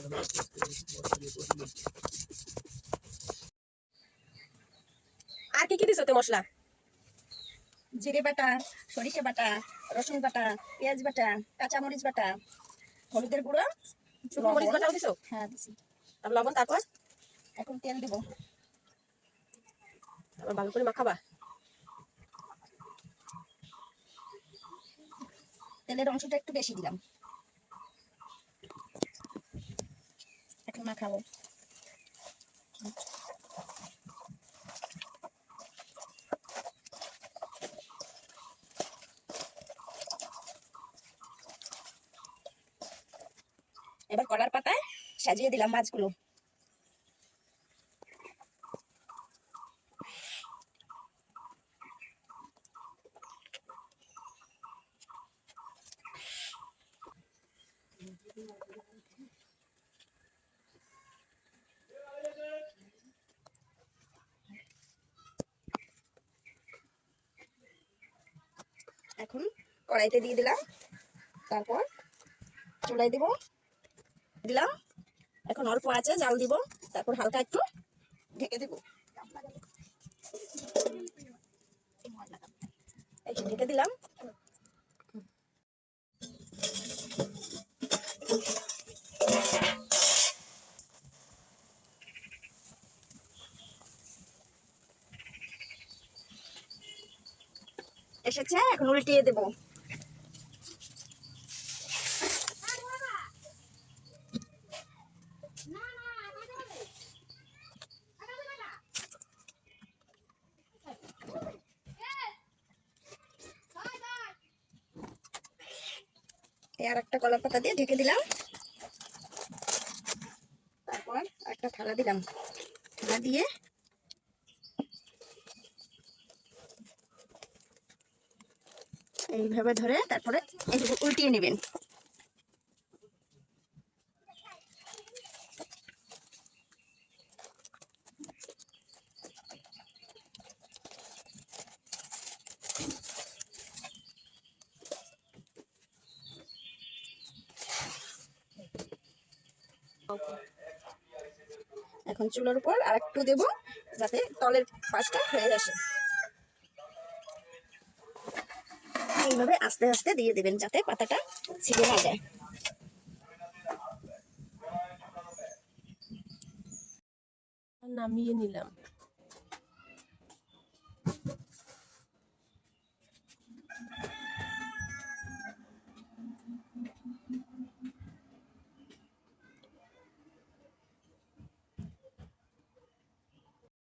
আর কি কি দিছো তে মশলা? জিরে বাটা, সরিষা বাটা, রসুন বাটা, পেঁয়াজ বাটা, কাঁচামরিচ বাটা, হলুদের গুঁড়ো, শুকনো মরিচ বাটাও দিছো? হ্যাঁ দিছি। আর লবণ। তারপর এখন তেল দেবো। আবার ভালো করে মাখাবা। তেলের অংশটা একটু বেশি দিলাম। এখন মাখাবো। এবার কলার পাতায় সাজিয়ে দিলাম মাছগুলো। এখন কড়াইতে দিয়ে দিলাম, তারপর চুলায় দিব দিলাম। এখন অল্প আছে জাল দিব, তারপর হালকা একটু ঢেকে দেব। এই যে ঢেকে দিলাম। এসেছে, এখন উল্টিয়ে দেব। আর একটা কলার পাতা দিয়ে ঢেকে দিলাম। তারপর একটা থালা দিলাম, থালা দিয়ে এইভাবে ধরে তারপরে উল্টিয়ে নেবেন। এখন চুলার উপর আর একটু দেব, যাতে তলের পাশটা হয়ে আসে। এইভাবে আস্তে আস্তে দিয়ে দেবেন, যাতে পাতাটা ছিঁড়ে না যায়। নামিয়ে নিলাম।